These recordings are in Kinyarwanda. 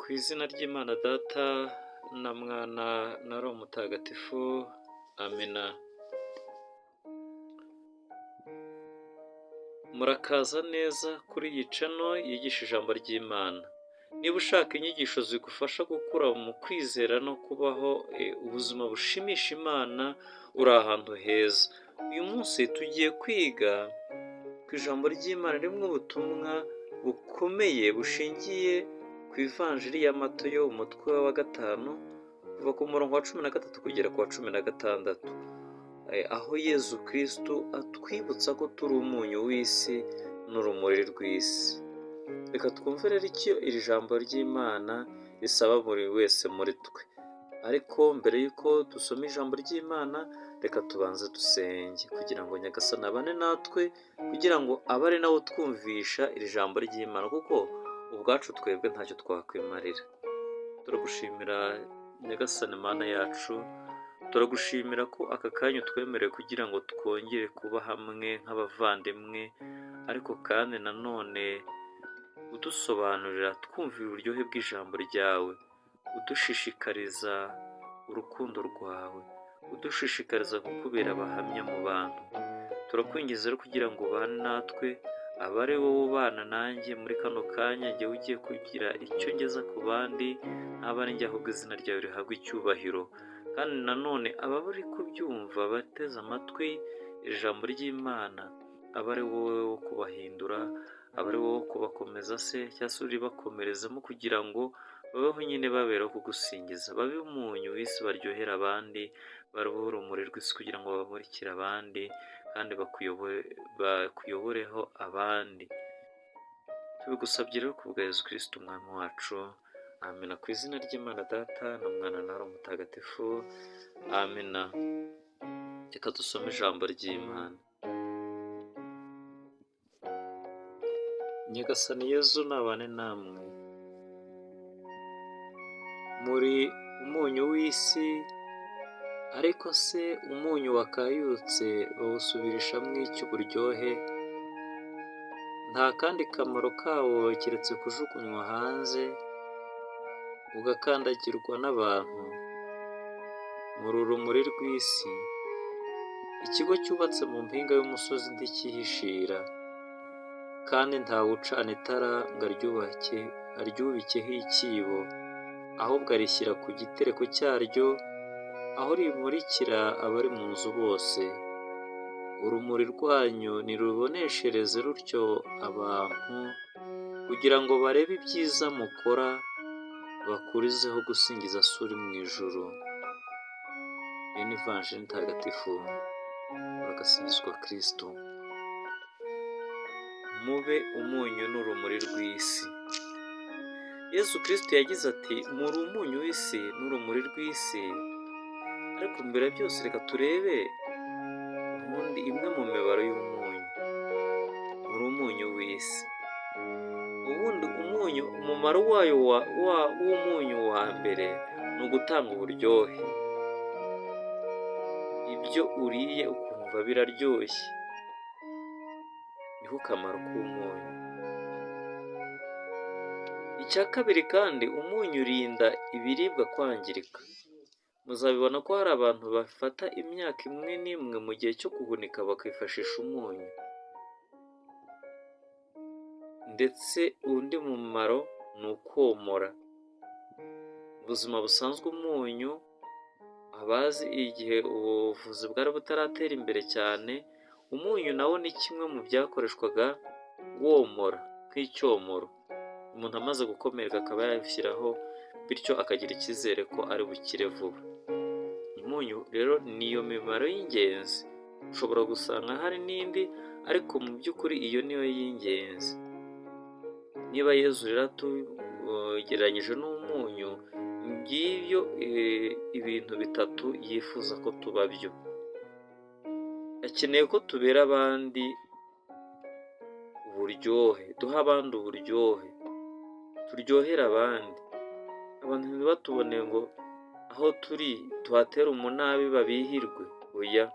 Ku izina ry'Imana Data na Mwana na Roho Mutagatifu, Amina. Murakaza neza kuri iyi channel yigisha ijambo ry'Imana. Niba ushaka inyigisho zigufasha gukura mu kwizera no kubaho ubuzima bushimisha Imana, uri ahantu heza. Uyu munsi tugiye kwiga ku ijambo ry'Imana rimwe ubutumwa bukomeye bushingiye ku ivanjiri ya Matayo umutwe wa 5 kuva ku murongo wa 13 kugera ku wa 16, aho Yezu Kristo atwibutsa ko turi umunyu w'isi n'urumuri rw'isi. Reka twumve rero icyo iri jambo ry'Imana risaba buri wese muri twe. Ariko mbere y'uko dusoma ijambo ry'Imana, reka tubanze dusenge kugira ngo Nyagasani abane natwe, kugira ngo abe ari nawe twumvisha iri jambo ry'Imana, kuko ubwacu twebwe ntacyo twakwimarira. Turagushimira Nyagasani Mana yacu, turagushimira ko aka kanya twemerewe kugira ngo twongere kuba hamwe nk'abavandimwe, ariko kandi nanone udusobanurira twumvira uburyohe bw'ijambo ryawe, udushishikariza urukundo rwawe, udushishikariza kukubera abahamya mu bantu. Turakwingiza rero kugira ngo ubane natwe, abe ari wowe ubana nanjye muri kano kanya, njyewe ugiye kugira icyo ngeza ku bandi, ntaba ari njye ahubwo izina ryawe rihabwa icyubahiro. Kandi nanone aba bari kubyumva bateze amatwi ijambo ry'Imana, aba ari wowe wo kubahindura, aba ari wowe wo kubakomeza se, cyangwa se uribakomerezamo kugira ngo babeho nyine baberaho kugusingiza, babe umunyu w'isi baryohera abandi, babe urumuri rw'isi kugira ngo bamurikire abandi, kandi bakuyoboreho abandi. Tubigusabye rero ku bwa Yezu Kristo umwami wacu, amina. Ku izina ry'Imana Data na Mwana na Roho Mutagatifu, amina. Reka dusome ijambo ry'Imana. Nyagasani Yezu nabane namwe. Muri umunyu w'isi, ariko se umunyu wakayutse bawusubirishamo iki uburyohe? Nta kandi kamaro kawo keretse kujugunywa hanze, ugakandagirwa n'abantu. Muri urumuri rw'isi, ikigo cyubatse mu mpinga y'umusozi ntikihishira, kandi ntawe ucana itara ngo aryubikeho ikibo, ahubwo arishyira ku gitereko cyaryo, aho rimurikira abari mu nzu bose. Urumuri rwanyu niruboneshereze rutyo abantu, kugira ngo barebe ibyiza mukora, bakurizeho gusingiza se uri mu ijuru. Iyi ni ivanjiri ntagatifu. Uragasingizwa Kristo. Mube umunyu n'urumuri rw'isi. Yezu Kristo yagize ati, muri umunyu w'isi n'urumuri rw'isi. Ariko mbere ya byose reka turebe ubundi imwe mu mibare y'umunyu. Muri umunyu w'isi. Ubundi umunyu, umumaro wayo w'umunyu wa mbere ni ugutanga uburyohe. Ibyo uriye ukumva biraryoshye, niko kamaro k'umunyu. Icya kabiri kandi, umunyu urinda ibiribwa kwangirika. Muzabibona ko hari abantu bafata imyaka imwe n'imwe mu gihe cyo guhunika bakifashisha umunyu. Ndetse undi mumaro ni ukomora. Mu buzima busanzwe umunyu, abazi igihe ubuvuzi bwari butaratera imbere cyane, umunyu nawo ni kimwe mu byakoreshwaga womora, nk'icyomoro. Umuntu amaze gukomereka akaba yabishyiraho, bityo akagira icyizere ko ari bukire vuba. Umunyu rero niyo mimaro y'ingenzi. Ushobora gusanga hari n'indi, ariko mu by'ukuri iyo niyo y'ingenzi. Niba Yezu rero atugereranyije n'umunyu, ngibyo ibintu bitatu yifuza ko tuba byo. Akeneye ko tubera abandi uburyohe, duha abandi uburyohe, turyohera abandi. Abantu ntibatubone ngo aho turi tuhatera umunabi babihirwe, oya,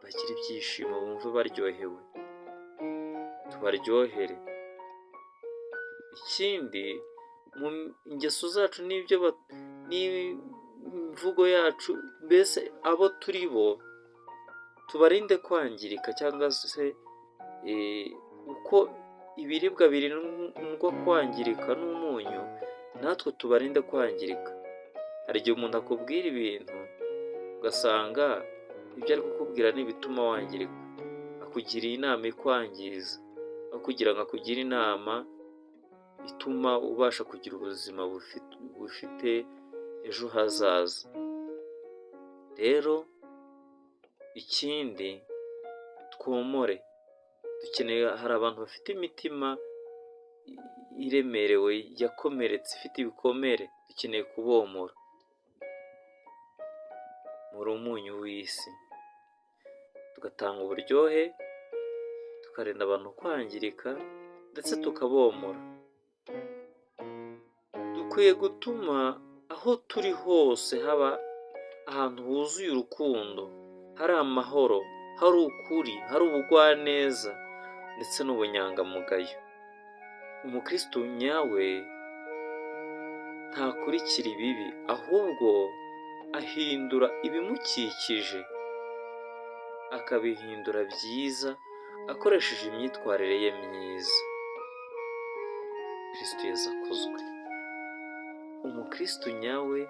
bagire ibyishimo bumve baryohewe, tubaryohere. Ikindi mu ingeso zacu n'imvugo yacu, mbese abo turi bo tubarinde kwangirika, cyangwa se uko ibiribwa birindwa kwangirika n'umunyu, natwe tubarinde kwangirika. Hari igihe umuntu akubwira ibintu ugasanga ibyo ari kukubwira ni ibituma wangirika, akugiriye inama ikwangiza, aho kugira ngo akugire inama ituma ubasha kugira ubuzima bufite ejo hazaza. Rero ikindi, twomore. Hari abantu bafite imitima iremerewe, yakomeretse, ifite ibikomere, dukeneye kubomora. Muri umunyu w'isi, tugatanga uburyohe, tukarinda abantu kwangirika, ndetse tukabomora. Dukwiye gutuma aho turi hose haba ahantu huzuye urukundo, hari amahoro, hari ukuri, hari ubugwaneza, ndetse n'ubunyangamugayo. Umukristo nyawe ntakurikira ibibi, ahubwo ahindura ibimukikije akabihindura byiza akoresheje imyitwarire ye myiza. Kristo Yesu akuzwe. Umukristo nyawe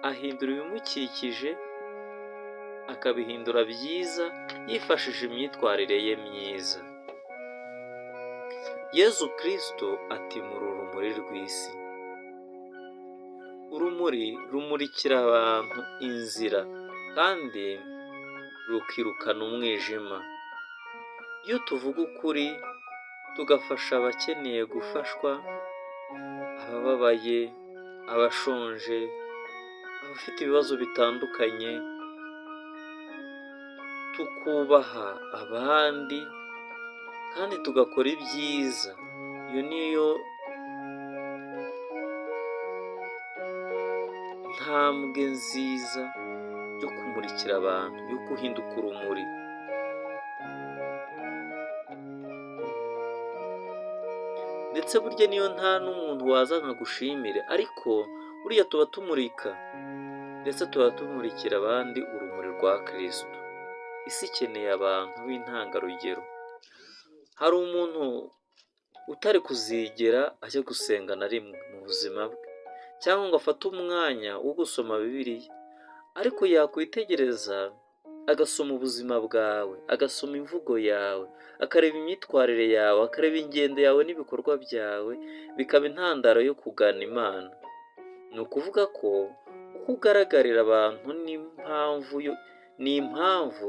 ahindura ibimukikije akabihindura byiza yifashishije imyitwarire ye myiza. Yezu Kristo ati muri urumuri rw'isi. Urumuri rumurikira abantu inzira kandi rukirukana umwijima. Iyo tuvuga ukuri, tugafasha abakeneye gufashwa, abababaye, abashonje, abafite ibibazo bitandukanye, tukubaha abandi kandi tugakora ibyiza, iyo niyo ntambwe nziza yo kumurikira abantu, yo guhinduka urumuri. Ndetse burya niyo nta n'umuntu waza nkagushimire, ariko buriya tuba tumurika, ndetse tuba tumurikira abandi urumuri rwa Kristo. Isi ikeneye abantu b'intangarugero. Hari umuntu utari kuzigera ajya gusenga na rimwe mu buzima bwe, cyangwa ngo afate umwanya wo gusoma Bibiliya, ariko yakwitegereza agasoma ubuzima bwawe, agasoma imvugo yawe, akareba imyitwarire yawe, akareba ingendo yawe n'ibikorwa byawe, bikaba intandaro yo kugana Imana. Ni ukuvuga ko uko ugaragarira abantu ni impamvu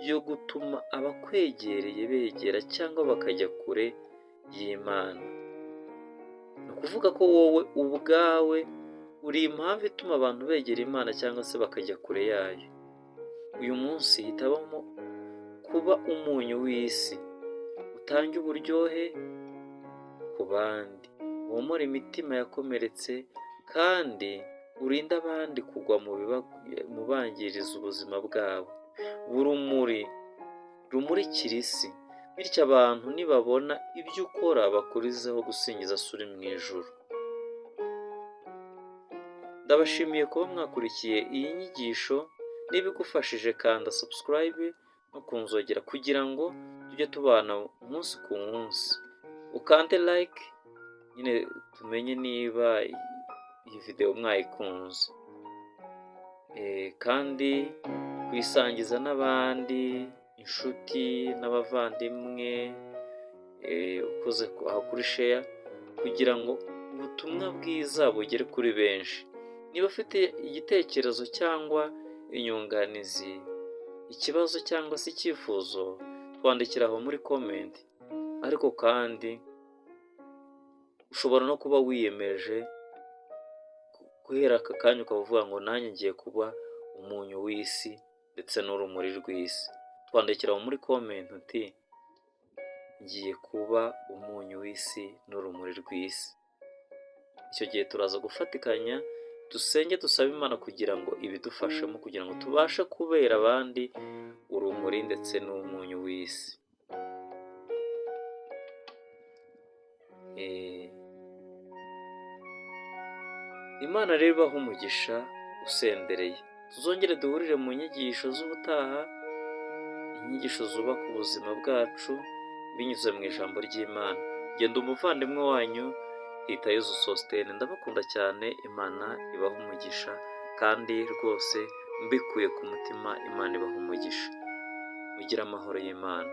yo gutuma abakwegereye begera cyangwa bakajya kure y'Imana. Ni ukuvuga ko wowe ubwawe uri impamvu ituma abantu begera Imana cyangwa se bakajya kure yayo. Uyu munsi hitabamo kuba umunyu w'isi, utange uburyohe ku bandi, womore imitima yakomeretse, kandi urinde abandi kugwa mu bangiriza ubuzima bwabo. Urumuri rumurikira isi, bityo abantu nibabona ibyo ukora bakurizeho gusingiza se uri mu ijuru. Ndabashimiye kuba mwakurikiye iyi nyigisho. Niba igufashije kanda subscribe no kunzogera kugira ngo tujye tubana umunsi ku munsi. Ukande like, nyine tumenye niba iyi video mwayikunze. Kandi kuyisangiza n'abandi, inshuti n'abavandimwe, ukoze aho kuri share, kugira ngo ubutumwa bwiza bugere kuri benshi. Niba ufite igitekerezo cyangwa inyunganizi, ikibazo cyangwa se icyifuzo, twandikira aho muri comment. Ariko kandi ushobora no kuba wiyemeje guhera aka kanya ukavuga ngo nanjye ngiye kuba umunyu w'isi ndetse n'urumuri rw'isi. Twandikira aho muri comment uti ngiye kuba umunyu w'isi n'urumuri rw'isi. Icyo gihe turaza gufatikanya dusenge, dusabe Imana kugira ngo ibidufashemo, kugira ngo tubashe kubera abandi urumuri ndetse n'umunyu w'isi. Imana rero ibahe umugisha usendereye. Tuzongere duhurire mu nyigisho z'ubutaha, inyigisho zubaka ubuzima bwacu binyuze mu ijambo ry'Imana. Genda umuvandimwe wanyu Hitayezu Sosthene, ndabakunda cyane, Imana ibahe umugisha kandi rwose mbikuye ku mutima, Imana ibahe umugisha. Mugire amahoro y'Imana.